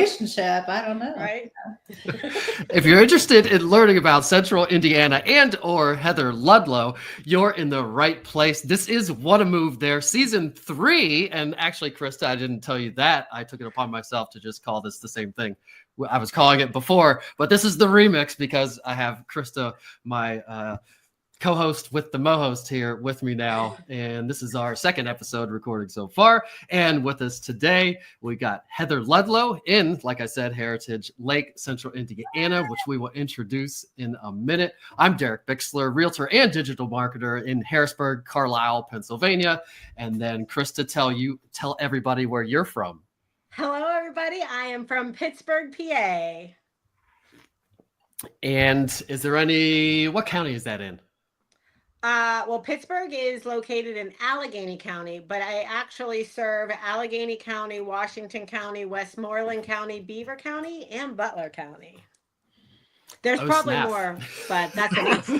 relationship. I don't know. Right? If you're interested in learning about Central Indiana and or Heather Ludlow, you're in the right place. This is Wanna Move There, season 3. And actually, Krista, I didn't tell you that. I took it upon myself to just call this the same thing I was calling it before, but this is the remix because I have Krista, my co-host with the mo-host here with me now, and this is our second episode recording so far. And with us today we got Heather Ludlow in, like I said, Heritage Lake, Central Indiana, which we will introduce in a minute. I'm DerekBicksler, realtor and digital marketer in Harrisburg, Carlisle, Pennsylvania. And then Krista, tell everybody where you're from. Hello everybody, I am from Pittsburgh, PA. And is there what county is that in? Well, Pittsburgh is located in Allegheny County, but I actually serve Allegheny County, Washington County, Westmoreland County, Beaver County, and Butler County. There's probably snap. More, but that's enough.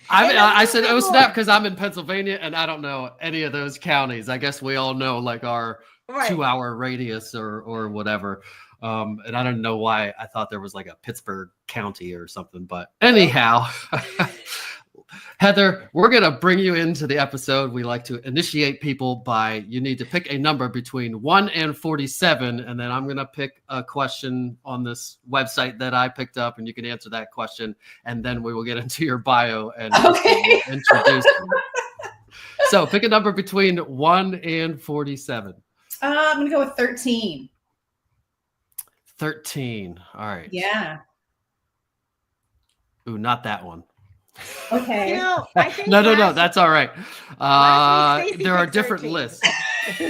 I said, oh, snap, because I'm in Pennsylvania and I don't know any of those counties. I guess we all know like our 2-hour radius or whatever. And I don't know why I thought there was like a Pittsburgh County or something, but anyhow. Heather, we're going to bring you into the episode. We like to initiate people by you need to pick a number between 1 and 47. And then I'm going to pick a question on this website that I picked up, and you can answer that question. And then we will get into your bio and introduce you. So pick a number between 1 and 47. I'm going to go with 13. 13. All right. Yeah. Ooh, not that one. Okay. I think no, that's all right. There are different 13. lists. He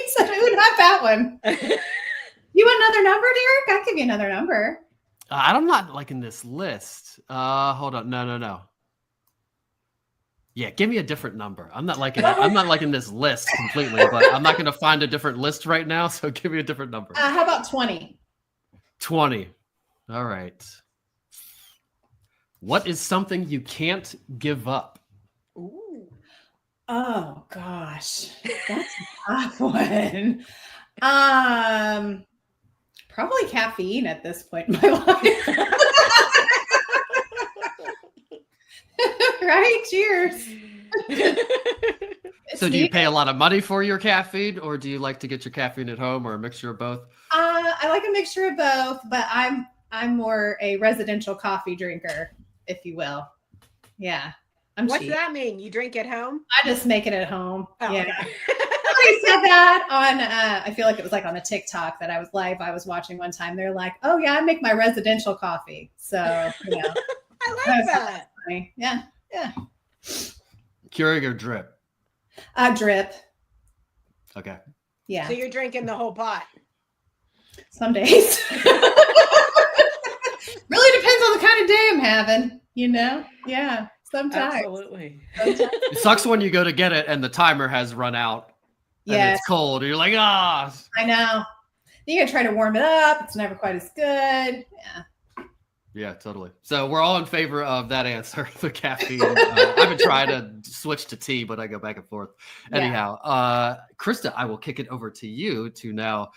said, "Ooh, not that one." You want another number, Derek? I'll give you another number. I'm not liking this list. Hold on. No. Yeah, give me a different number. I'm not liking this list completely, but I'm not going to find a different list right now. So give me a different number. How about 20? 20. All right. What is something you can't give up? Ooh. Oh gosh, that's a tough one. Probably caffeine at this point in my life. Right? Cheers. So do you pay a lot of money for your caffeine, or do you like to get your caffeine at home, or a mixture of both? I like a mixture of both, but I'm more a residential coffee drinker, if you will. Yeah. What's cheap. that mean? You drink at home? I just make it at home. Oh, yeah. okay. Somebody said that on, I feel like it was like on a TikTok that I was watching one time. They're like, oh yeah, I make my residential coffee. So, I like that. Funny. Yeah. Keurig or drip? Drip. Okay. Yeah. So you're drinking the whole pot? Some days. Really depends on the kind of day I'm having, Yeah, sometimes. Absolutely. It sucks when you go to get it and the timer has run out. And it's cold. And you're like, I know. You gotta try to warm it up. It's never quite as good. Yeah. Yeah, totally. So we're all in favor of that answer, the caffeine. I've been trying to switch to tea, but I go back and forth. Anyhow, Krista, I will kick it over to you to now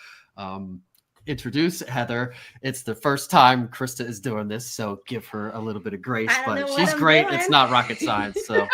introduce Heather. It's the first time Krista is doing this, so give her a little bit of grace, but she's great. Doing. It's not rocket science, so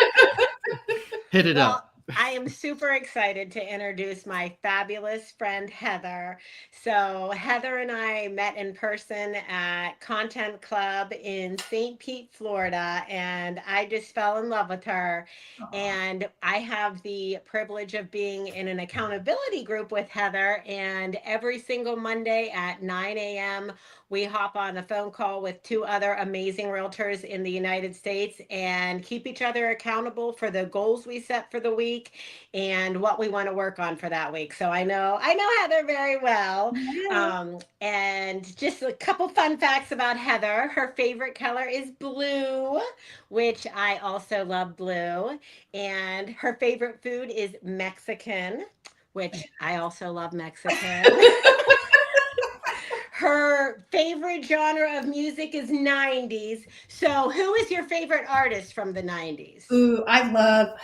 hit it up. I am super excited to introduce my fabulous friend, Heather. So Heather and I met in person at Content Club in St. Pete, Florida, and I just fell in love with her. Aww. And I have the privilege of being in an accountability group with Heather, and every single Monday at 9 a.m., we hop on a phone call with 2 other amazing realtors in the United States and keep each other accountable for the goals we set for the week and what we want to work on for that week. So I know Heather very well. Yeah. And just a couple fun facts about Heather. Her favorite color is blue, which I also love blue. And her favorite food is Mexican, which I also love Mexican. Her favorite genre of music is 90s. So who is your favorite artist from the 90s? Ooh, I love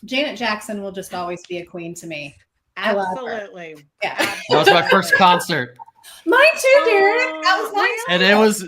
Janet Jackson. Will just always be a queen to me. I love her. Absolutely. Yeah. That was my first concert. Mine too, Derek. That was mine. And it was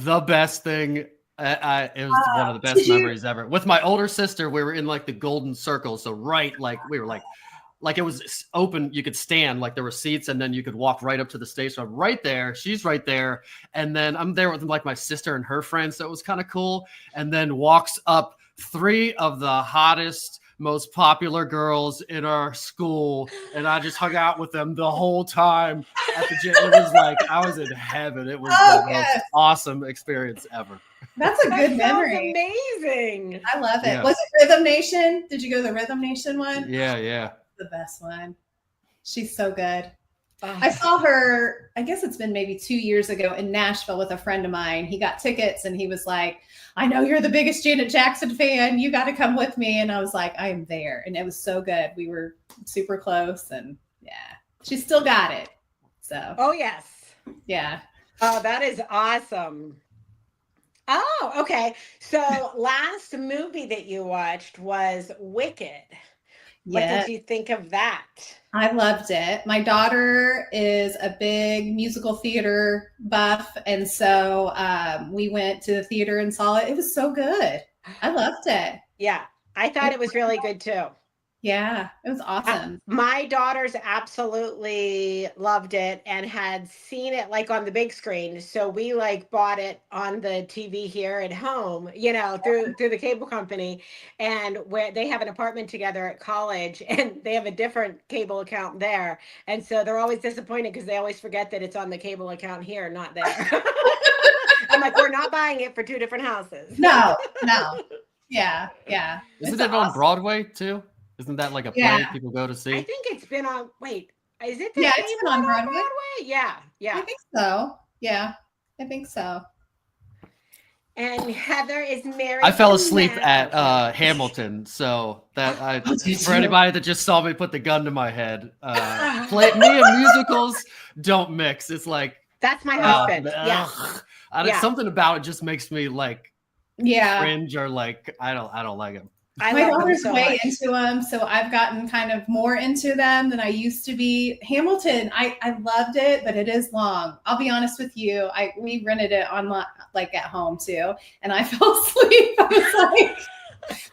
the best thing. It was one of the best memories ever. With my older sister, we were in like the golden circle. So we were like it was open. You could stand, like there were seats, and then you could walk right up to the stage. So I'm right there. She's right there. And then I'm there with like my sister and her friends. So it was kind of cool. And then walks up 3 of the hottest, most popular girls in our school, and I just hung out with them the whole time at the gym. It was like I was in heaven. It was the most awesome experience ever. That's a good memory. Amazing. I love it. Yeah. Was it Rhythm Nation? Did you go to the Rhythm Nation one? Yeah. The best one. She's so good. I saw her, I guess it's been maybe 2 years ago in Nashville with a friend of mine. He got tickets and he was like, I know you're the biggest Janet Jackson fan. You got to come with me. And I was like, I am there. And it was so good. We were super close, and yeah, she still got it. So. Oh, yes. Yeah. Oh, that is awesome. Oh, okay. So last movie that you watched was Wicked. What did you think of that? I loved it. My daughter is a big musical theater buff. And so we went to the theater and saw it. It was so good. I loved it. Yeah, I thought it was really good too. Yeah, it was awesome. My daughters absolutely loved it and had seen it like on the big screen. So we like bought it on the TV here at home, through the cable company, and where they have an apartment together at college, and they have a different cable account there. And so they're always disappointed because they always forget that it's on the cable account here, not there. I'm like, we're not buying it for 2 different houses. No. Yeah. Isn't it on Broadway too? Isn't that like a play people go to see? I think it's been on. Wait, is it? It's been on Broadway. Yeah. I think so. Yeah, I think so. And Heather is married. I fell asleep at Hamilton, so for anybody that just saw me put the gun to my head, me and musicals don't mix. It's like that's my husband. Something about it just makes me like cringe, or like I don't like it. My daughter's way into them, so I've gotten kind of more into them than I used to be. Hamilton, I loved it, but it is long. I'll be honest with you. We rented it online, like at home too, and I fell asleep. I was like,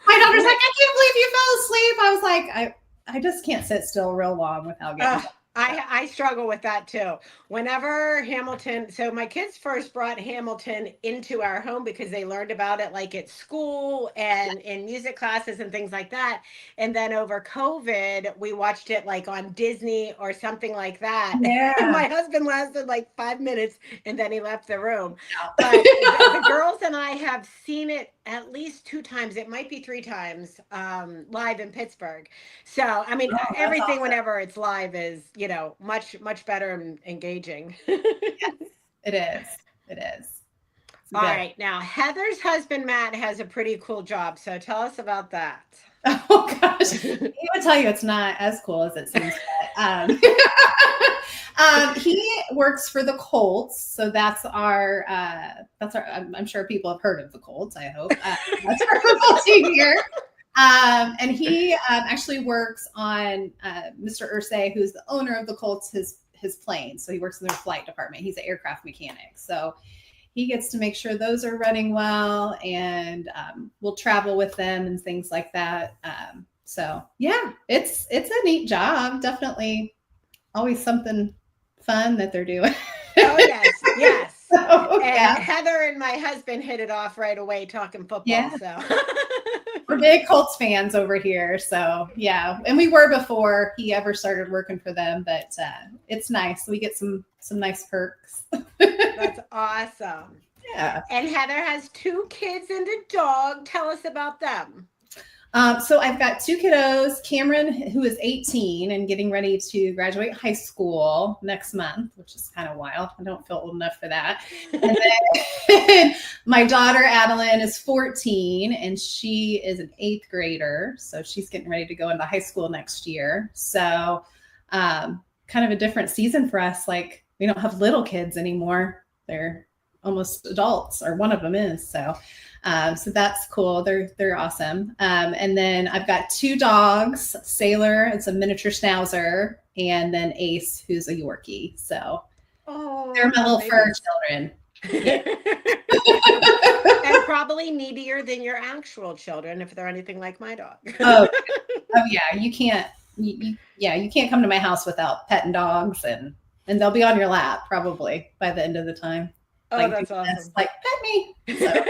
my daughter's like, I can't believe you fell asleep. I was like, I just can't sit still real long without getting. I struggle with that too. Whenever Hamilton, so my kids first brought Hamilton into our home because they learned about it like at school and in music classes and things like that. And then over COVID, we watched it like on Disney or something like that. Yeah. And my husband lasted like 5 minutes and then he left the room. But the girls and I have seen it at least 2 times. It might be 3 times live in Pittsburgh. So, I mean, everything awesome. Whenever it's live is, much better and engaging. Yes, it is. All right. Now, Heather's husband, Matt, has a pretty cool job. So tell us about that. Oh, gosh. He would tell you it's not as cool as it seems. He works for the Colts. So that's our, I'm sure people have heard of the Colts, I hope. That's our football team here. And he actually works on Mr. Irsay, who's the owner of the Colts, his plane. So he works in their flight department. He's an aircraft mechanic. So he gets to make sure those are running well, and we'll travel with them and things like that. So yeah, it's a neat job. Definitely always something fun that they're doing. Oh, yes. So, and Heather and my husband hit it off right away talking football. Yeah. So we're big Colts fans over here. So yeah. And we were before he ever started working for them, but it's nice. We get some nice perks. That's awesome. Yeah. And Heather has 2 kids and a dog. Tell us about them. So I've got 2 kiddos, Cameron, who is 18 and getting ready to graduate high school next month, which is kind of wild. I don't feel old enough for that. And then my daughter, Adeline, is 14 and she is an 8th grader. So she's getting ready to go into high school next year. So kind of a different season for us. Like we don't have little kids anymore. They're almost adults, or one of them is. So that's cool. They're awesome. And then I've got 2 dogs, Sailor, it's a miniature schnauzer, and then Ace, who's a Yorkie. So they're my little fur children. Yeah. And probably needier than your actual children if they're anything like my dog. Oh yeah, you can't come to my house without petting dogs, and they'll be on your lap probably by the end of the time. Oh, like, that's awesome. Like, pet me. So.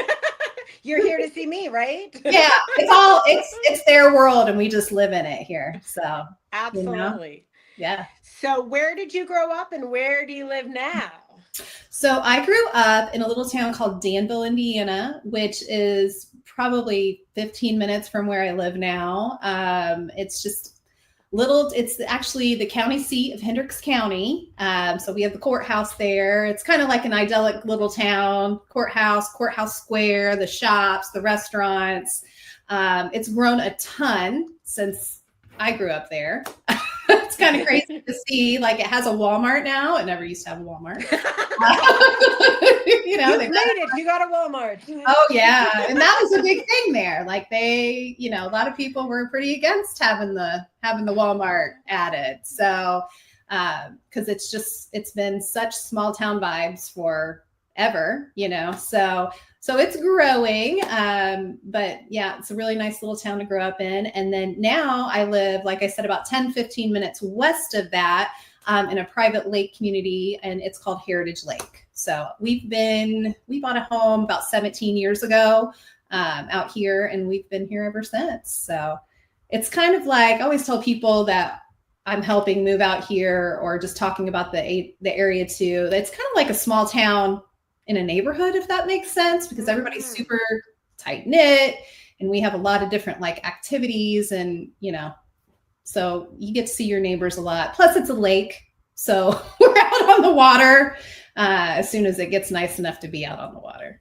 You're here to see me, right? Yeah, it's their world, and we just live in it here. So absolutely. Yeah. So where did you grow up, and where do you live now? So I grew up in a little town called Danville, Indiana, which is probably 15 minutes from where I live now. It's just it's actually the county seat of Hendricks County. So we have the courthouse there. It's kind of like an idyllic little town, courthouse square, the shops, the restaurants. It's grown a ton since I grew up there. It's kind of crazy to see. Like, it has a Walmart now. It never used to have a Walmart. You made it. You got a Walmart. Oh yeah, and that was a big thing there. Like, a lot of people were pretty against having the Walmart added. So, because it's been such small town vibes forever. So it's growing, but yeah, it's a really nice little town to grow up in. And then now I live, like I said, about 10, 15 minutes west of that, in a private lake community, and it's called Heritage Lake. So we bought a home about 17 years ago out here, and we've been here ever since. So it's kind of like, I always tell people that I'm helping move out here, or just talking about the area too. It's kind of like a small town in a neighborhood, if that makes sense, because everybody's super tight knit, and we have a lot of different like activities, and so you get to see your neighbors a lot. Plus it's a lake, so we're out on the water as soon as it gets nice enough to be out on the water.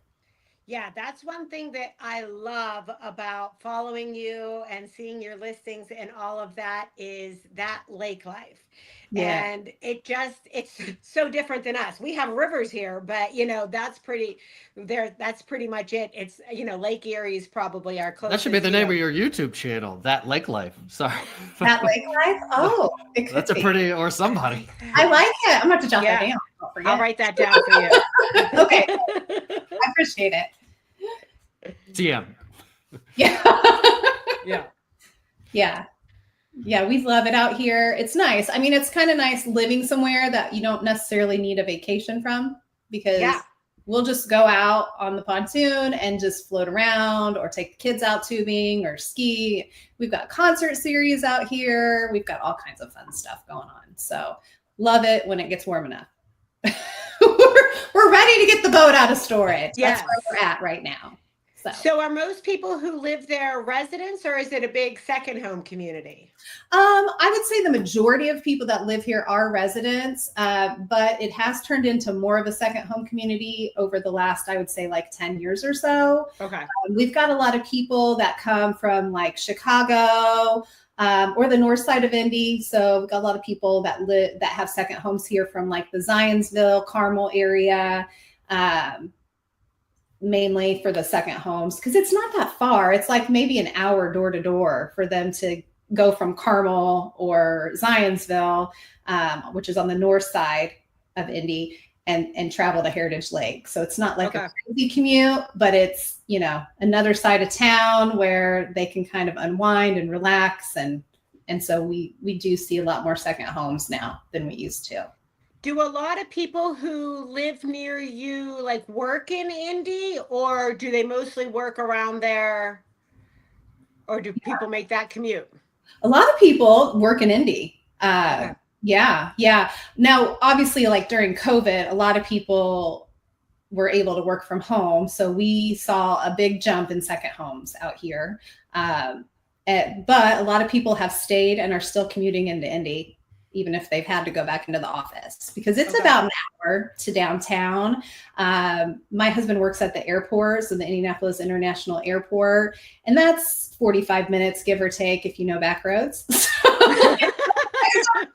Yeah, that's one thing that I love about following you and seeing your listings and all of that, is that lake life. Yeah. And it's so different than us. We have rivers here, but that's pretty much it. It's, Lake Erie is probably our closest. That should be the name of your YouTube channel, That Lake Life. Sorry. That Lake Life? Oh, that's a pretty, or somebody. I like it. I'm going to jot that down. I'll write that down for you. Okay. I appreciate it. TM. Yeah. Yeah. Yeah. Yeah, we love it out here. It's nice. I mean, it's kind of nice living somewhere that you don't necessarily need a vacation from, because we'll just go out on the pontoon and just float around, or take the kids out tubing or ski. We've got concert series out here. We've got all kinds of fun stuff going on. So love it when it gets warm enough. We're ready to get the boat out of storage. That's where we're at right now. So are most people who live there residents, or is it a big second home community? I would say the majority of people that live here are residents, but it has turned into more of a second home community over the last, I would say, like 10 years or so. Okay. We've got a lot of people that come from like Chicago, or the north side of Indy. So we've got a lot of people that have second homes here from like the Zionsville, Carmel area. Mainly for the second homes, because it's not that far. It's like maybe an hour door to door for them to go from Carmel or Zionsville, which is on the north side of Indy, and travel to Heritage Lake. So it's not like a crazy commute, but it's, another side of town where they can kind of unwind and relax. And so we do see a lot more second homes now than we used to. Do a lot of people who live near you like work in Indy, or do they mostly work around there, or do people make that commute? A lot of people work in Indy. Yeah. Now, obviously, like during COVID, a lot of people were able to work from home. So we saw a big jump in second homes out here. But a lot of people have stayed and are still commuting into Indy, even if they've had to go back into the office, because it's about an hour to downtown. My husband works at the airport, so the Indianapolis International Airport, and that's 45 minutes, give or take, if you know back roads.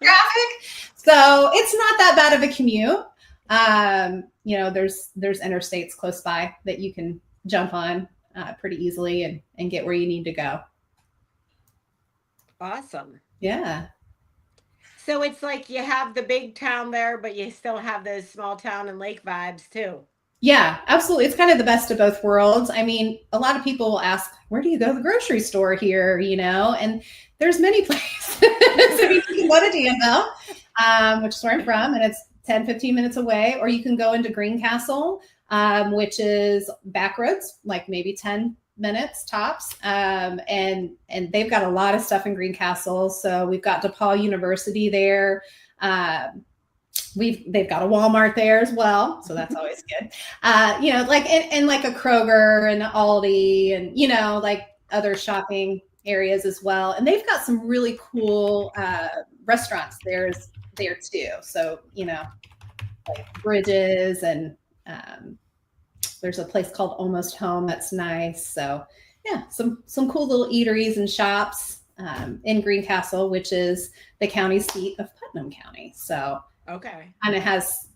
Traffic. So it's not that bad of a commute. There's interstates close by that you can jump on pretty easily and get where you need to go. Awesome. Yeah. So it's like you have the big town there, but you still have those small town and lake vibes too. Yeah, absolutely. It's kind of the best of both worlds. I mean, a lot of people will ask, where do you go to the grocery store here? And there's many places. So you can go to Danville, which is where I'm from, and it's 10, 15 minutes away, or you can go into Greencastle, which is back roads, like maybe 10 minutes tops. And they've got a lot of stuff in Greencastle. So we've got DePaul University there. They've got a Walmart there as well, so that's always good. Like and like a Kroger and Aldi and like other shopping areas as well. And they've got some really cool restaurants there too. So like Bridges and there's a place called Almost Home that's nice. So yeah, some cool little eateries and shops in Greencastle, which is the county seat of Putnam County. So. Okay. And it has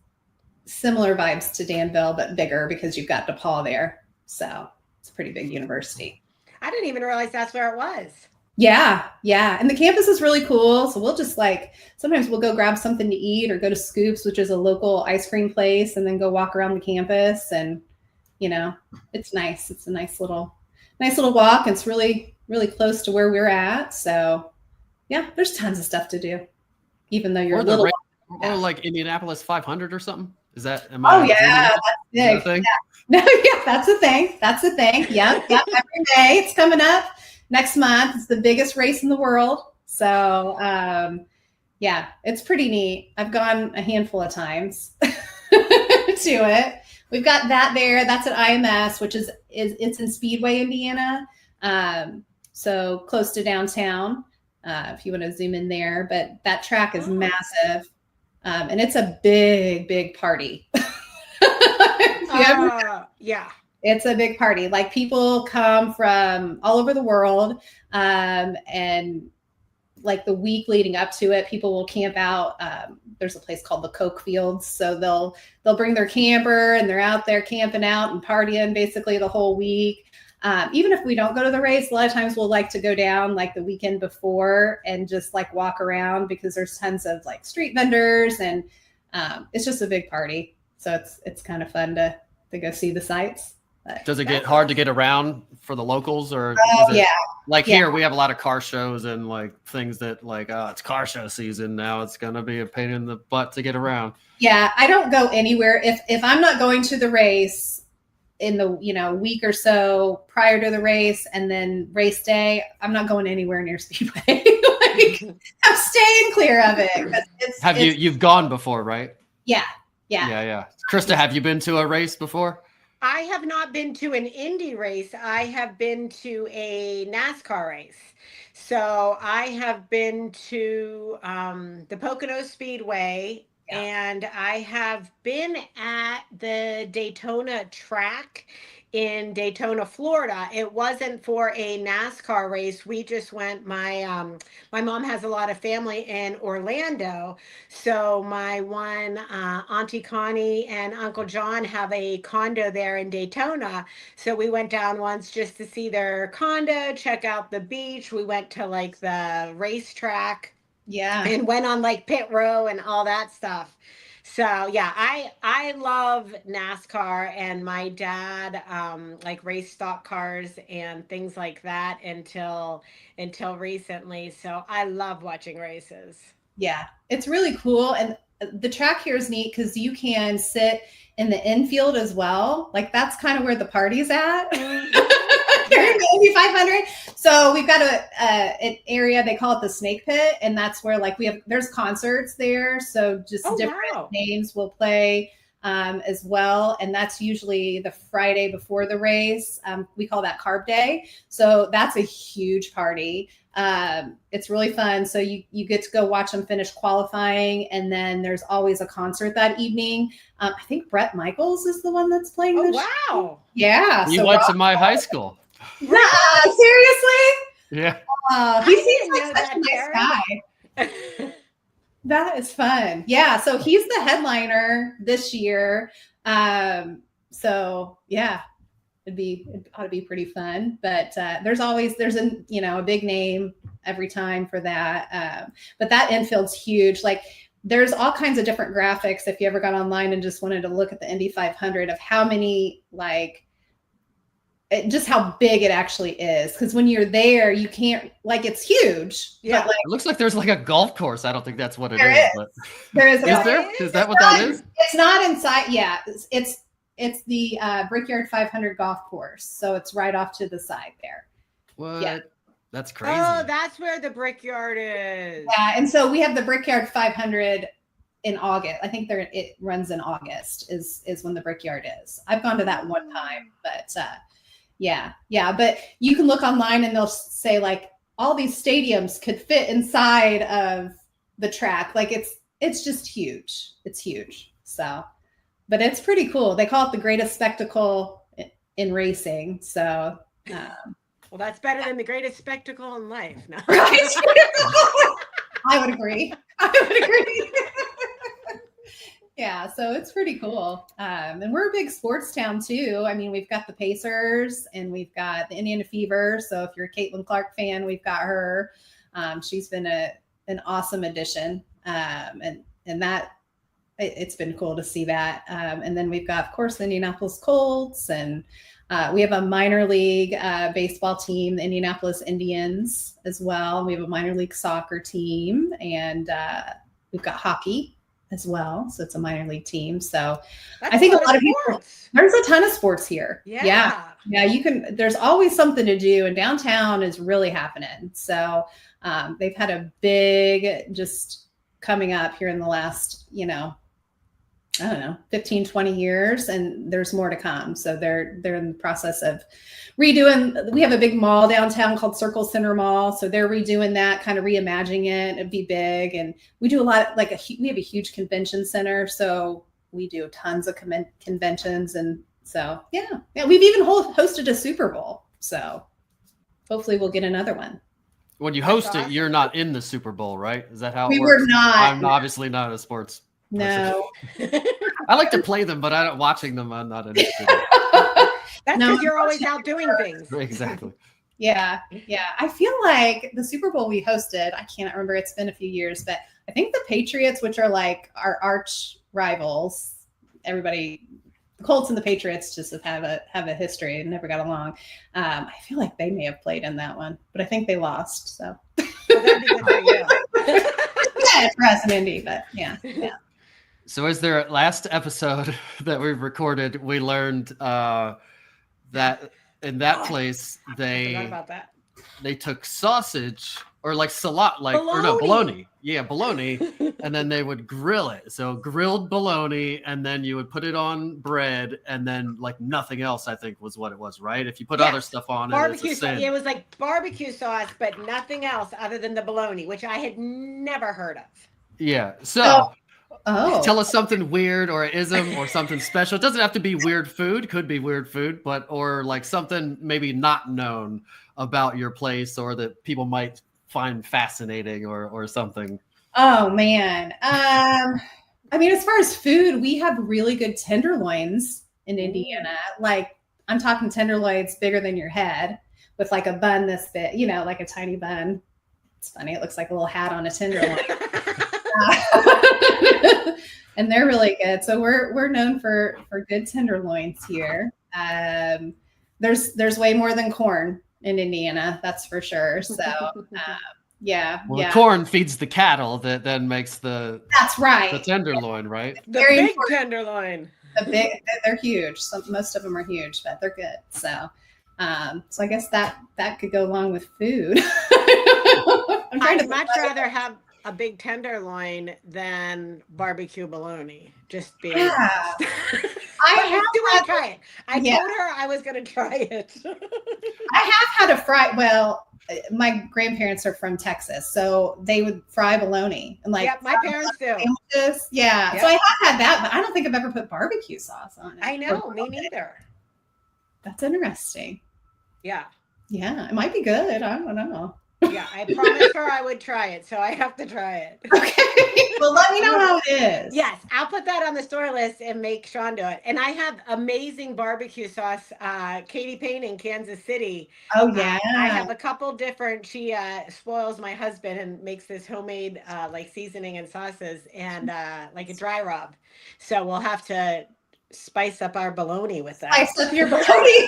similar vibes to Danville, but bigger because you've got DePaul there. So it's a pretty big university. I didn't even realize that's where it was. Yeah. Yeah. And the campus is really cool. So we'll just sometimes we'll go grab something to eat or go to Scoops, which is a local ice cream place, and then go walk around the campus. And, it's nice. It's a nice little walk. It's really, really close to where we're at. So yeah, there's tons of stuff to do, even though you're a little. Or like Indianapolis 500 or something? Is that? Oh yeah, that's big. Yeah. No, yeah, that's a thing. Yep. Every May it's coming up next month. It's the biggest race in the world. So yeah, it's pretty neat. I've gone a handful of times to it. We've got that there. That's at IMS, which is it's in Speedway, Indiana. So close to downtown. If you want to zoom in there, but that track is massive. And it's a big, big party. Yeah. It's a big party. Like people come from all over the world. And like the week leading up to it, people will camp out. There's a place called the Coke Fields. So they'll bring their camper and they're out there camping out and partying basically the whole week. Even if we don't go to the race, a lot of times we'll like to go down like the weekend before and just like walk around because there's tons of like street vendors and it's just a big party. So it's kind of fun to go see the sights. Does it get hard to get around for the locals or? Yeah. Like here, we have a lot of car shows and like things that like, it's car show season now. It's going to be a pain in the butt to get around. Yeah. I don't go anywhere. If I'm not going to the race, in the week or so prior to the race and then race day, I'm not going anywhere near Speedway. I'm staying clear of it. You've gone before, right? Yeah. Krista, have you been to a race before? I have not been to an Indy race. I have been to a NASCAR race. So I have been to the Pocono Speedway. Yeah. And I have been at the Daytona track in Daytona, Florida. It wasn't for a NASCAR race. We just went. My mom has a lot of family in Orlando. So my one Auntie Connie and Uncle John have a condo there in Daytona. So we went down once just to see their condo, check out the beach. We went to like the racetrack. Yeah. And went on like pit row and all that stuff. So yeah, I love NASCAR, and my dad like raced stock cars and things like that until recently. So I love watching races. Yeah, it's really cool. And the track here is neat because you can sit in the infield as well. Like that's kind of where the party's at. Indy 500. So we've got an area, they call it the Snake Pit, and that's where like there's concerts there. So just different names will play as well, and that's usually the Friday before the race. We call that Carb Day. So that's a huge party. It's really fun. So you get to go watch them finish qualifying, and then there's always a concert that evening. I think Bret Michaels is the one that's playing this. Wow. Yeah. He went to my high school. Seriously? Yeah. He seems like such a nice guy. That is fun. Yeah. So he's the headliner this year. So yeah, it ought to be pretty fun. But there's a big name every time for that. But that infield's huge. Like there's all kinds of different graphics. If you ever got online and just wanted to look at the Indy 500 of how many just how big it actually is. Because when you're there, you can't it's huge. Yeah, but it looks like there's like a golf course. I don't think that's what it there is. is. But There is. Is that what that is? It's not inside. Yeah, it's the Brickyard 500 golf course. So it's right off to the side there. What? Yeah. That's crazy. Oh, that's where the Brickyard is. Yeah, and so we have the Brickyard 500 in August. I think it runs in August is when the Brickyard is. I've gone to that one time, but yeah. But you can look online and they'll say like all these stadiums could fit inside of the track. Like it's just huge. It's huge. So, but it's pretty cool. They call it the greatest spectacle in racing. So, well, that's better than the greatest spectacle in life. No. Right? I would agree. Yeah, so it's pretty cool. And we're a big sports town too. I mean, we've got the Pacers and we've got the Indiana Fever. So if you're a Caitlin Clark fan, we've got her. She's been an awesome addition. And that it's been cool to see that. And then we've got, of course, the Indianapolis Colts, and we have a minor league baseball team, the Indianapolis Indians as well. We have a minor league soccer team, and we've got hockey as well. So it's a minor league team. So That's I think a lot of people, there's a ton of sports here. Yeah. There's always something to do, and downtown is really happening. So they've had a big just coming up here in the last, 15, 20 years, and there's more to come. So they're in the process of redoing. We have a big mall downtown called Circle Center Mall. So they're redoing that, kind of reimagining it. It'd be big. And we do a lot, we have a huge convention center. So we do tons of conventions. And so, yeah, we've even hosted a Super Bowl. So hopefully we'll get another one. When you host it, you're not in the Super Bowl, right? Is that how it we works? were not. I'm obviously not a sports No. I like to play them, but watching them, I'm not interested. That's because you're always out doing things. Exactly. Yeah. I feel like the Super Bowl we hosted, I can't remember, it's been a few years, but I think the Patriots, which are like our arch rivals, the Colts and the Patriots just have a history and never got along. I feel like they may have played in that one, but I think they lost. So Well, that'd be good for you. yeah, it's for us in Indy, but yeah. So as their last episode that we've recorded, we learned that in that place I forgot about that. they took sausage or bologna. Yeah, bologna, and then they would grill it. So grilled bologna, and then you would put it on bread, and then like nothing else, I think was what it was, right? If you put other stuff on barbecue it, it's a sin. It was like barbecue sauce, but nothing else other than the bologna, which I had never heard of. Yeah. So tell us something weird or ism or something special. It doesn't have to be weird food, could be weird food, or like something maybe not known about your place or that people might find fascinating or something. Oh man. I mean, as far as food, we have really good tenderloins in Indiana. Like I'm talking tenderloins bigger than your head with like a bun this big, like a tiny bun. It's funny. It looks like a little hat on a tenderloin. And they're really good. So we're known for good tenderloins here. There's way more than corn in Indiana, that's for sure. So corn feeds the cattle that then makes that's right, the tenderloin, right? The big tenderloin. They're huge. Most of them are huge, but they're good. So I guess that could go along with food. I'd much rather have a big tenderloin than barbecue bologna. Just being honest. I try it. I told her I was going to try it. I have had a fry. Well, my grandparents are from Texas, so they would fry bologna and my parents do. Sandwiches. Yeah. Yep. So I have had that, but I don't think I've ever put barbecue sauce on it. I know, me neither. That's interesting. Yeah. Yeah, it might be good. I don't know. Yeah, I promised her I would try it, so I have to try it. Okay. Well, let me know how it is. Yes, I'll put that on the store list and make Sean do it. And I have amazing barbecue sauce. Katie Payne in Kansas City. Oh, yeah. I have a couple different. She spoils my husband and makes this homemade like seasoning and sauces and like a dry rub. So we'll have to spice up our bologna with that. Spice up your bologna.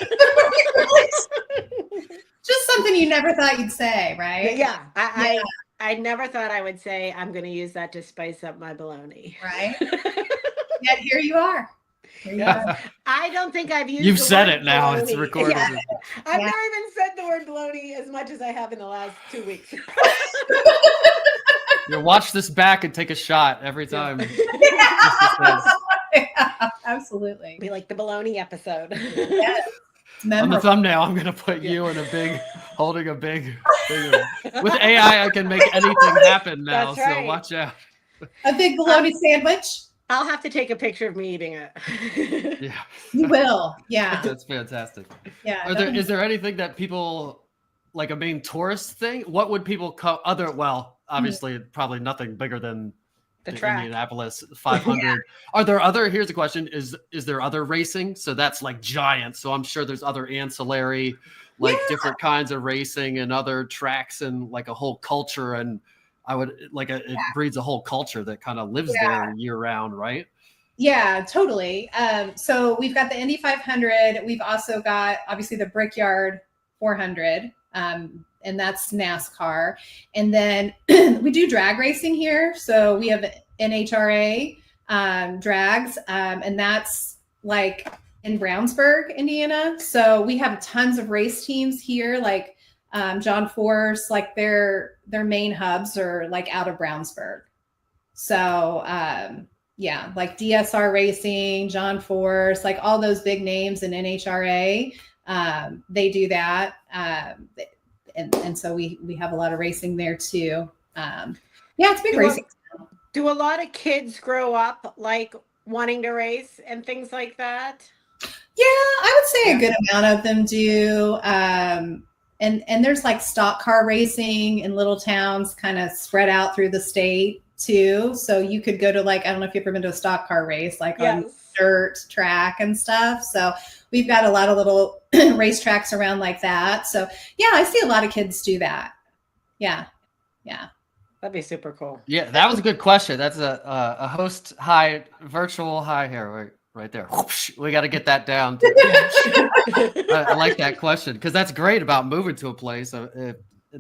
Just something you never thought you'd say, right? Yeah, I never thought I would say I'm going to use that to spice up my bologna. Right. Yet here you are. Here you are. I don't think I've used. You've said it now. It's recorded. Yeah. I've never even said the word bologna as much as I have in the last 2 weeks. You watch this back and take a shot every time. Yeah, absolutely. Be like the bologna episode. Yes. On the thumbnail, I'm gonna put you in holding a big thing. With AI, I can make anything happen now. That's right. So watch out. A big bologna sandwich. I'll have to take a picture of me eating it. Yeah, You will. Yeah. that's fantastic. Yeah. Is there anything that people like a main tourist thing? What would people obviously probably nothing bigger than the track. Indianapolis 500. Are there other? Here's a question: Is there other racing? So that's like giant. So I'm sure there's other ancillary, like different kinds of racing and other tracks and like a whole culture. And I would it breeds a whole culture that kind of lives there year round, right? Yeah, totally. So we've got the Indy 500. We've also got obviously the Brickyard 400. And that's NASCAR. And then we do drag racing here. So we have NHRA drags, and that's like in Brownsburg, Indiana. So we have tons of race teams here, like John Force, like their main hubs are like out of Brownsburg. So like DSR Racing, John Force, like all those big names in NHRA, they do that. And so we have a lot of racing there too. It's big racing. Do a lot of kids grow up like wanting to race and things like that? Yeah, I would say a good amount of them do. And there's like stock car racing in little towns kind of spread out through the state too. So you could go to like, I don't know if you've ever been to a stock car race, like on dirt track and stuff. So we've got a lot of little racetracks around like that. So I see a lot of kids do that. Yeah. That'd be super cool. Yeah, that was a good question. That's a host virtual high here right there. We got to get that down. I like that question because that's great about moving to a place.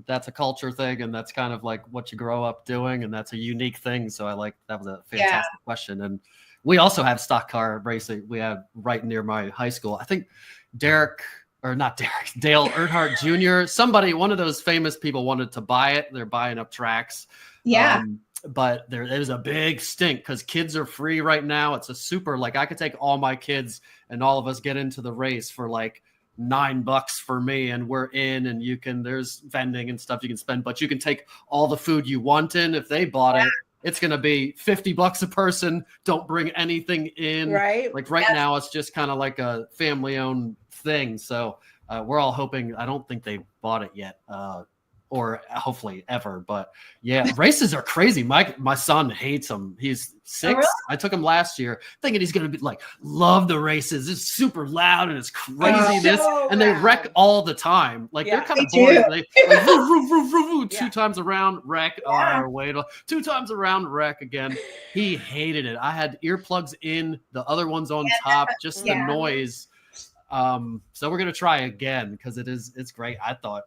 That's a culture thing, and that's kind of like what you grow up doing, and that's a unique thing. So that was a fantastic question. And we also have stock car racing. We have right near my high school. I think Dale Earnhardt Jr. One of those famous people wanted to buy it. They're buying up tracks. Yeah. But there's a big stink because kids are free right now. It's a super, like I could take all my kids and all of us get into the race for like $9 for me, and we're in, and there's vending and stuff you can spend, but you can take all the food you want in. If they bought it, it's going to be $50 a person. Don't bring anything in. Right. Like now, it's just kind of like a family owned thing. So we're all hoping, I don't think they bought it yet. Or hopefully ever, but races are crazy. My son hates them. He's 6. Oh, really? I took him last year thinking he's going to be like, love the races. It's super loud and it's craziness. And they wreck all the time. Like they're kind of boring. They like, woo, 2 times around, wreck, wait, 2 times around, wreck again. He hated it. I had earplugs in, the other ones on top, just the noise. So we're going to try again because it's great. I thought.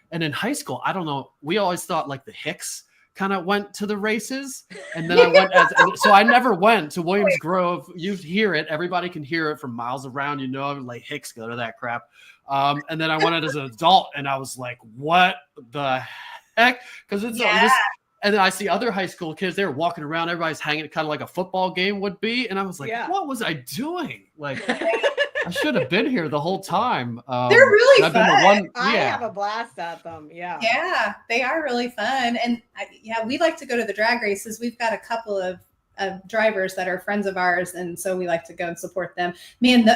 And in high school, I don't know, we always thought like the Hicks kind of went to the races. And then I went so I never went to Williams Grove. You hear it. Everybody can hear it from miles around. Like Hicks go to that crap. And then I went as an adult and I was like, what the heck? Because it's just, and then I see other high school kids, they're walking around. Everybody's hanging kind of like a football game would be. And I was like, what was I doing? Like, I should have been here the whole time. They're really fun. I have a blast at them. Yeah. Yeah, they are really fun. And we like to go to the drag races. We've got a couple of drivers that are friends of ours. And so we like to go and support them. Man,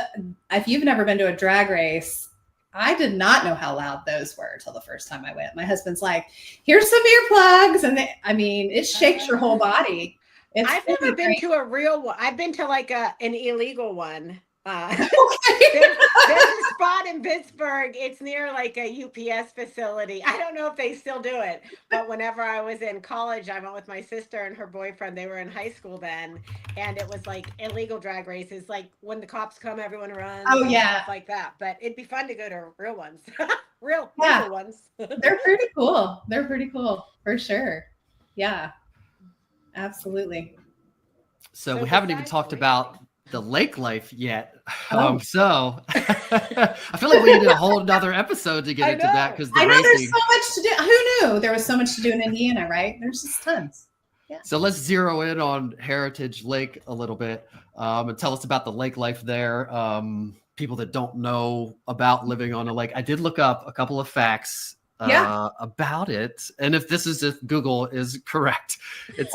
if you've never been to a drag race, I did not know how loud those were till the first time I went. My husband's like, here's some earplugs. And it shakes your whole body. I've never been to a real one. I've been to like an illegal one. Okay. There's a spot in Pittsburgh. It's near like a UPS facility. I don't know if they still do it, but whenever I was in college, I went with my sister and her boyfriend. They were in high school then, and it was like illegal drag races. Like when the cops come, everyone runs. Oh yeah, stuff like that. But it'd be fun to go to real ones, real ones. They're pretty cool. They're pretty cool for sure. Yeah, absolutely. So we haven't even talked about the lake life yet. So I feel like we need a whole another episode to get into that, because I know there's so much to do. Who knew there was so much to do in Indiana, right? There's just tons. Yeah. So let's zero in on Heritage Lake a little bit, and tell us about the lake life there. People that don't know about living on a lake. I did look up a couple of facts about it, and if Google is correct, it's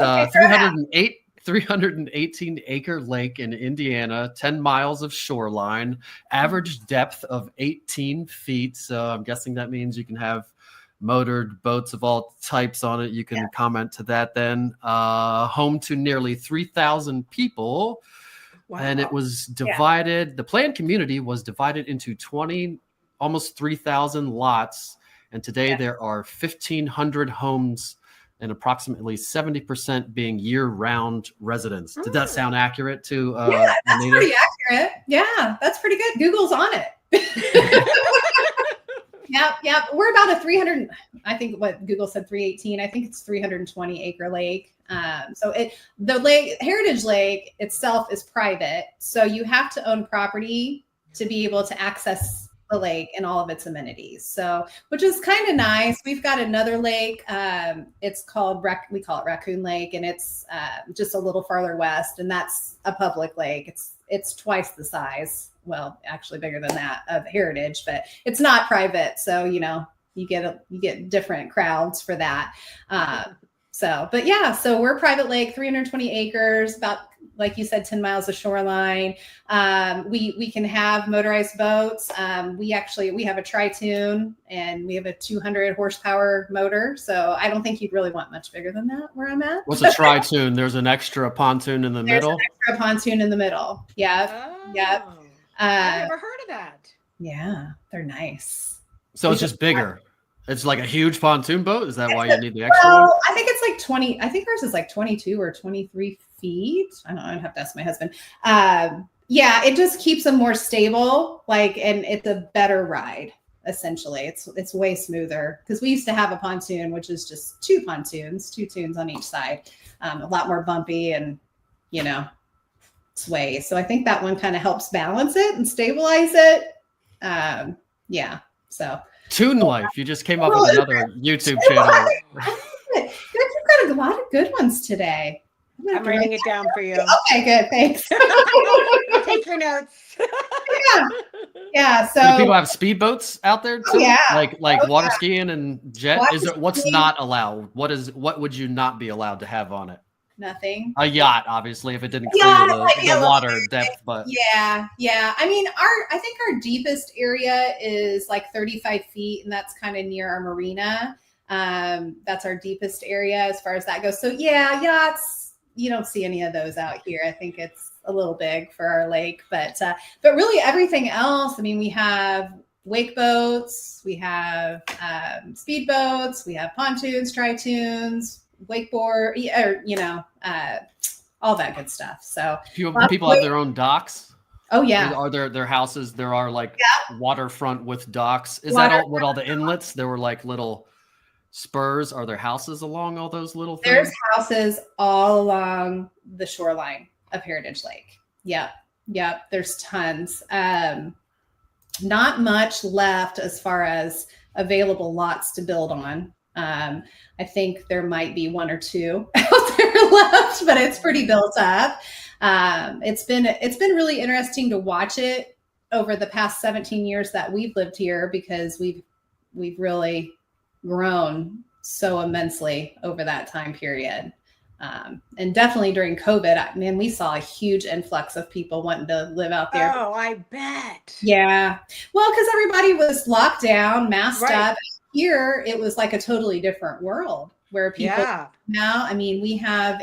318 acre lake in Indiana, 10 miles of shoreline, average depth of 18 feet. So I'm guessing that means you can have motored boats of all types on it. You can comment to that then. Home to nearly 3,000 people. Wow. And it was divided. The planned community was divided into almost 3,000 lots. And today there are 1,500 homes, and approximately 70% being year-round residents. Did that sound accurate to yeah, that's pretty accurate. Yeah, that's pretty good. Google's on it. Yep. We're about a 300, I think what Google said 318. I think it's 320 acre lake. The Heritage Lake itself is private. So you have to own property to be able to access the lake and all of its amenities. So, which is kind of nice. We've got another lake. It's called, we call it Raccoon Lake, and it's just a little farther west, and that's a public lake. It's twice the size. Well, actually bigger than that of Heritage, but it's not private. So, you get different crowds for that. So we're private lake, 320 acres, about, like you said, 10 miles of shoreline. We can have motorized boats. We have a Tri-Tune, and we have a 200 horsepower motor. So I don't think you'd really want much bigger than that where I'm at. What's a Tri-Tune? There's an extra pontoon in the middle? There's an extra pontoon in the middle. Yep. Oh, yep. I've never heard of that. Yeah, they're nice. So it's just bigger. It's like a huge pontoon boat. Is that why you need the extra one? I think it's like 20. I think ours is like 22 or 23 feet. I don't know. I'd have to ask my husband. It just keeps them more stable. And it's a better ride. Essentially, it's way smoother, because we used to have a pontoon, which is just two tunes on each side, a lot more bumpy and sway. So I think that one kind of helps balance it and stabilize it. So. Tune Life. You just came up with another YouTube channel. You've got a lot of good ones today. I'm writing it down for you. Okay, good. Thanks. Take your notes. Yeah. So do people have speedboats out there too? Yeah. Like water skiing and jet. What's not allowed? What would you not be allowed to have on it? Nothing. A yacht, obviously, if it didn't clear the water depth. But yeah. I mean, I think our deepest area is like 35 feet, and that's kind of near our marina. That's our deepest area as far as that goes. So yachts, you don't see any of those out here. I think it's a little big for our lake, but really everything else. I mean, we have wake boats, we have speedboats, we have pontoons, Tri-Tunes, wakeboard, all that good stuff. So people have their own docks. Oh yeah. Are their houses? There are waterfront with docks. Is that all the inlets? There were like little spurs. Are there houses along all those little things? There's houses all along the shoreline of Heritage Lake. Yep. There's tons. Not much left as far as available lots to build on. I think there might be one or two out there left, but it's pretty built up. It's been really interesting to watch it over the past 17 years that we've lived here, because we've really grown so immensely over that time period. And definitely during COVID, man, we saw a huge influx of people wanting to live out there. Oh, I bet. Yeah. Well, because everybody was locked down, masked Right. up. Here, it was like a totally different world where people now, I mean, we have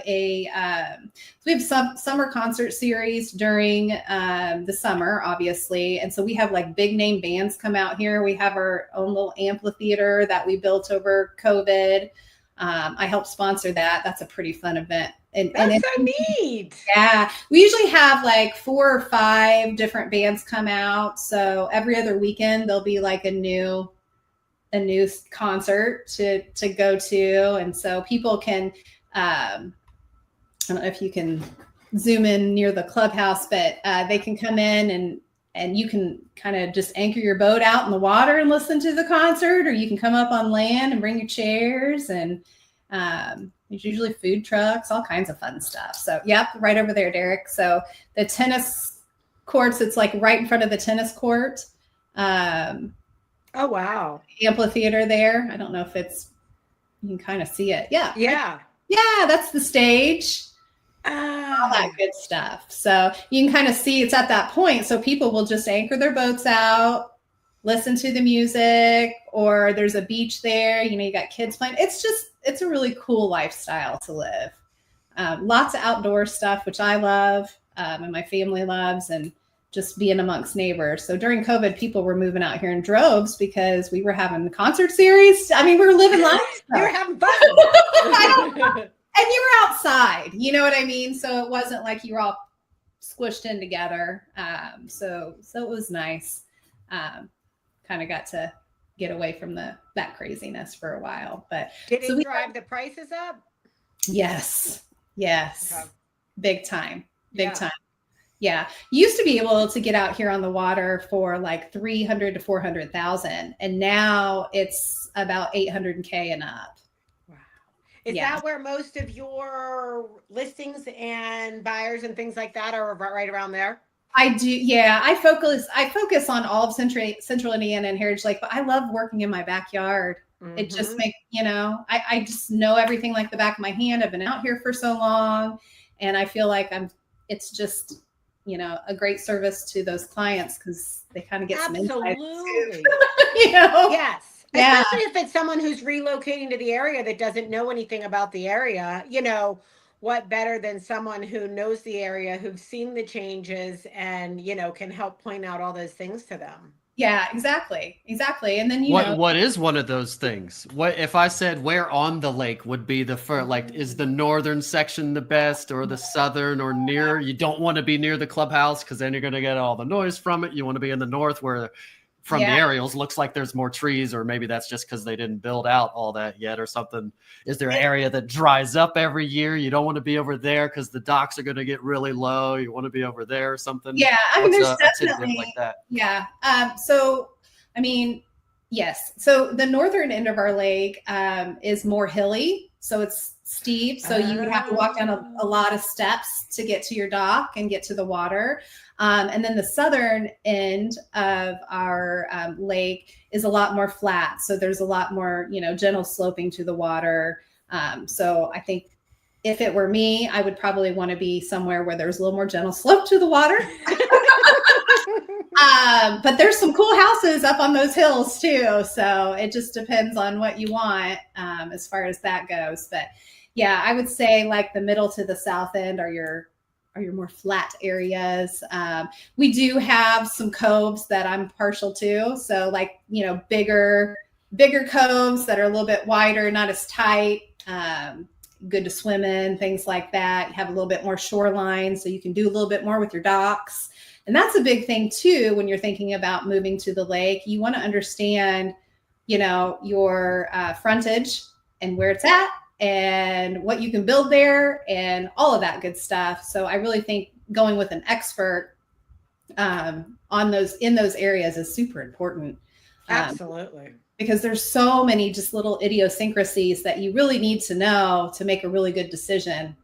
some summer concert series during the summer, obviously. And so we have like big name bands come out here. We have our own little amphitheater that we built over COVID. I helped sponsor that. That's a pretty fun event. That's so neat. Yeah. We usually have like 4 or 5 different bands come out. So every other weekend, there'll be like a new concert to go to. And so people can, I don't know if you can zoom in near the clubhouse, but they can come in and you can kind of just anchor your boat out in the water and listen to the concert, or you can come up on land and bring your chairs, and there's usually food trucks, all kinds of fun stuff. So yep, right over there, Derek. So the tennis courts, it's like right in front of the tennis court. Oh, wow. Amphitheater there. I don't know if you can kind of see it. Yeah. Yeah. Yeah, that's the stage. All that good stuff. So you can kind of see it's at that point. So people will just anchor their boats out, listen to the music, or there's a beach there. You got kids playing. It's a really cool lifestyle to live. Lots of outdoor stuff, which I love, and my family loves, and just being amongst neighbors. So during COVID, people were moving out here in droves because we were having the concert series. I mean, we were living life. We were having fun. And you were outside, you know what I mean? So it wasn't like you were all squished in together. So it was nice. Kind of got to get away from that craziness for a while. But did it drive the prices up? Yes. Okay. Big time. Time. Yeah. You used to be able to get out here on the water for like 300 to 400,000. And now it's about 800K and up. Wow. Is that where most of your listings and buyers and things like that are right around there? I do. Yeah. I focus on all of Central Indiana and Heritage Lake, but I love working in my backyard. Mm-hmm. It just makes, I just know everything like the back of my hand. I've been out here for so long, and I feel like it's just, a great service to those clients because they kind of get some insight. Absolutely. Yes. Yeah. Especially if it's someone who's relocating to the area that doesn't know anything about the area, what better than someone who knows the area, who's seen the changes and, can help point out all those things to them. Yeah, exactly. And then, what is one of those things? What if I said where on the lake would be the first, like, is the northern section the best, or the southern, or near? You don't want to be near the clubhouse because then you're going to get all the noise from it. You want to be in the north where from the aerials looks like there's more trees, or maybe that's just because they didn't build out all that yet or something. Is there an area that dries up every year? You don't want to be over there because the docks are going to get really low. You want to be over there or something. Yeah. I mean, there's definitely like that. Yeah. So, I mean, yes. So the northern end of our lake is more hilly. So it's steep. So you would have to walk down a lot of steps to get to your dock and get to the water. And then the southern end of our lake is a lot more flat. So there's a lot more, gentle sloping to the water. So I think if it were me, I would probably want to be somewhere where there's a little more gentle slope to the water. But there's some cool houses up on those hills too. So it just depends on what you want as far as that goes. But yeah, I would say like the middle to the south end are your more flat areas. We do have some coves that I'm partial to. So like, bigger coves that are a little bit wider, not as tight, good to swim in, things like that. You have a little bit more shoreline, so you can do a little bit more with your docks. And that's a big thing too, when you're thinking about moving to the lake. You want to understand, your frontage and where it's at, and what you can build there, and all of that good stuff. So I really think going with an expert in those areas is super important. Absolutely. Because there's so many just little idiosyncrasies that you really need to know to make a really good decision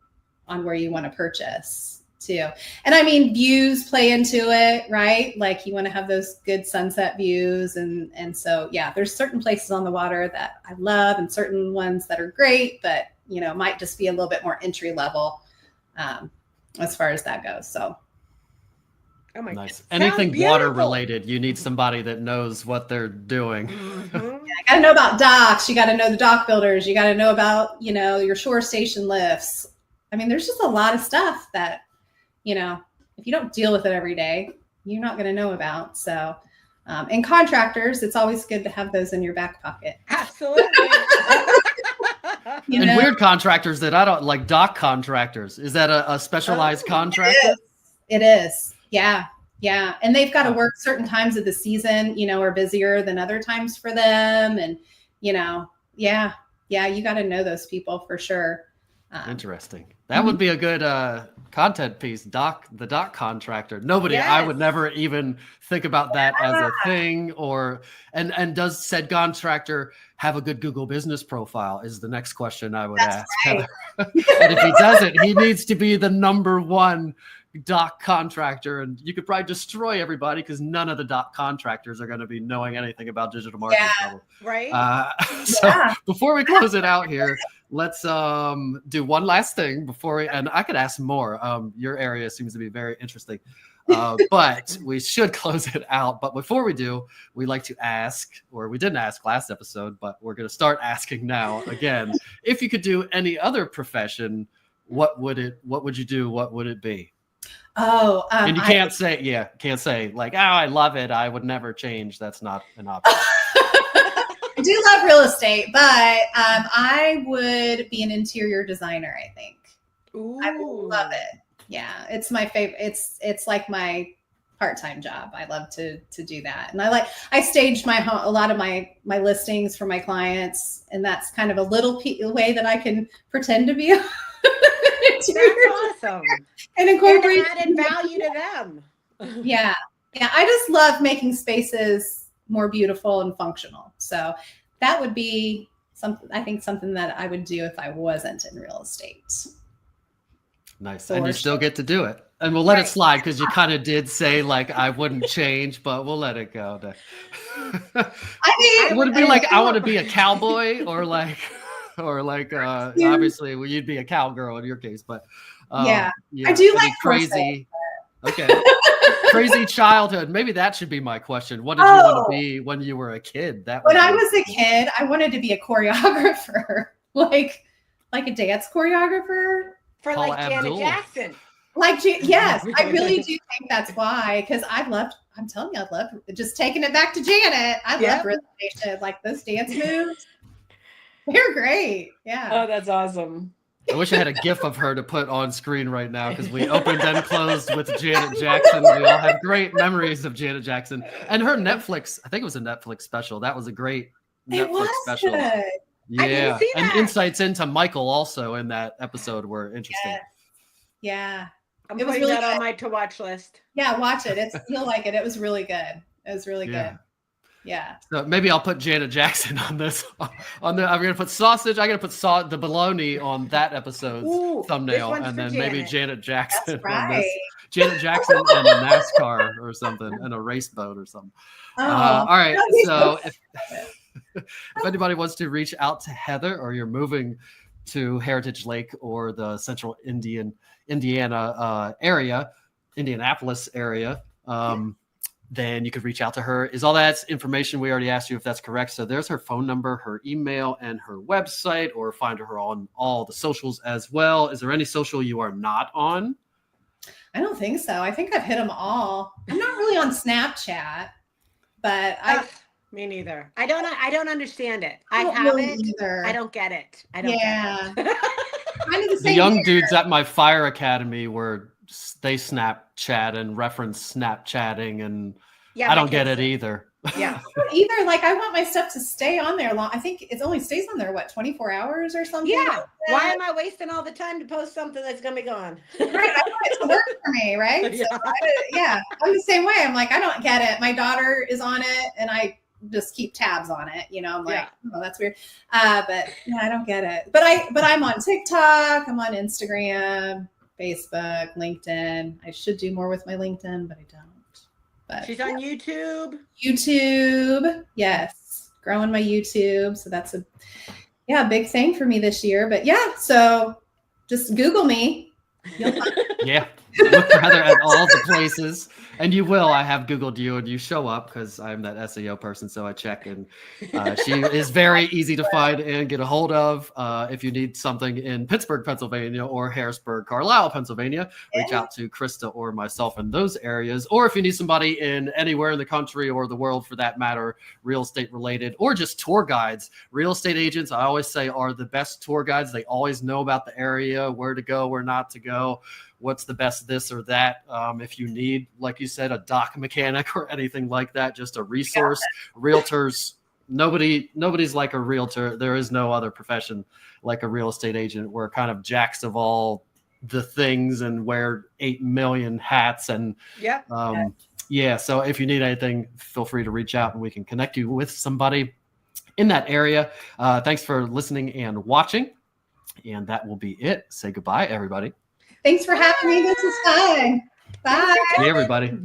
on where you want to purchase too. And I mean, views play into it, right? Like you want to have those good sunset views. And so, yeah, there's certain places on the water that I love and certain ones that are great, but might just be a little bit more entry level as far as that goes. So. Oh my Nice. God. Anything water related, you need somebody that knows what they're doing. Mm-hmm. Yeah, you got to know about docks. You got to know the dock builders. You got to know about, your shore station lifts. I mean, there's just a lot of stuff that, if you don't deal with it every day, you're not going to know about. So, and contractors, it's always good to have those in your back pocket. Absolutely. And weird contractors that I don't like, dock contractors. Is that a specialized contractor? It is. Yeah. Yeah. And they've got to work certain times of the season, are busier than other times for them. And, yeah, you got to know those people for sure. Interesting. That would be a good content piece. The dock contractor. Nobody, I would never even think about that as a thing. And does said contractor have a good Google business profile is the next question I would ask. Right. And if he doesn't, he needs to be the number one dock contractor, and you could probably destroy everybody because none of the dock contractors are going to be knowing anything about digital marketing. Right. So before we close it out here, let's do one last thing before and I could ask more. Your area seems to be very interesting, but we should close it out. But before we do, we like to ask, or we didn't ask last episode, but we're going to start asking now again. If you could do any other profession, what would you do? What would it be? Oh, and you can't say like, oh, I love it, I would never change. That's not an option. I do love real estate, but I would be an interior designer, I think. Ooh. I love it. Yeah, it's my favorite. It's like my part-time job. I love to do that. And I stage a lot of my listings for my clients, and that's kind of a little way that I can pretend to be That's awesome. And incorporate added value to them. Yeah. I just love making spaces more beautiful and functional. So that would be something that I would do if I wasn't in real estate. Nice. And you still get to do it. And we'll let it slide because you kind of did say like I wouldn't change, but we'll let it go. I mean, would it be like I want to be a cowboy or obviously you'd be a cowgirl in your case, but I do like crazy. Okay. Crazy childhood. Maybe that should be my question. What did you want to be when you were a kid? When I was a kid, I wanted to be a choreographer, like a dance choreographer. For Paula like Janet Abdul. Jackson. Yes, I really do think that's why. Because I'm telling you, I love just taking it back to Janet. I love rhythm, like those dance moves. They're great. Yeah. Oh, that's awesome. I wish I had a GIF of her to put on screen right now because we opened and closed with Janet Jackson. We all have great memories of Janet Jackson and her Netflix. I think it was a Netflix special. That was a great Netflix special. Good. Yeah, and insights into Michael also in that episode were interesting. Yes. Yeah, I'm putting that on my to watch list. Yeah, watch it. You'll like it. It was really good. It was really good. Yeah. So maybe I'll put Janet Jackson on this. I'm gonna put sausage. I'm gonna put the bologna on that episode's thumbnail, and then maybe Janet Jackson on this. Janet Jackson and a NASCAR or something, and a race boat or something. All right. So if anybody wants to reach out to Heather, or you're moving to Heritage Lake or the central Indiana area, Indianapolis area, then you could reach out to her. Is all that information we already asked you if that's correct? So there's her phone number, her email, and her website, or find her on all the socials as well. Is there any social you are not on? I don't think so. I think I've hit them all. I'm not really on Snapchat, but me neither. I don't understand it. I have really it. Either. I don't get it. I don't get it. Kind of the young dudes at my fire academy they Snapchat and reference Snapchatting, and I don't get it either. Yeah. Either like I want my stuff to stay on there long. I think it only stays on there 24 hours or something. Yeah. Like why am I wasting all the time to post something that's gonna be gone? Right. I want it to work for me, right? Yeah. So I'm the same way. I'm like, I don't get it. My daughter is on it, and I just keep tabs on it. I'm like, oh, that's weird. But I don't get it. But I'm on TikTok. I'm on Instagram, Facebook, LinkedIn. I should do more with my LinkedIn, but I don't. But she's on YouTube. YouTube, yes, growing my YouTube. So that's yeah, big thing for me this year. But yeah, so just Google me. You'll find Yeah. Look for Heather at all the places, and you will. I have Googled you, and you show up because I'm that SEO person, so I check, and she is very easy to find and get a hold of. If you need something in Pittsburgh, Pennsylvania, or Harrisburg, Carlisle, Pennsylvania, reach out to Krista or myself in those areas. Or if you need somebody in anywhere in the country or the world, for that matter, real estate related, or just tour guides. Real estate agents, I always say, are the best tour guides. They always know about the area, where to go, where not to go, what's the best this or that. If you need, like you said, a dock mechanic or anything like that, just a resource. Realtors, nobody's like a realtor. There is no other profession like a real estate agent. We're kind of jacks of all the things and wear 8 million hats. And yeah, so if you need anything, feel free to reach out and we can connect you with somebody in that area. Thanks for listening and watching. And that will be it. Say goodbye, everybody. Thanks for having me. This is fun. Bye. See everybody.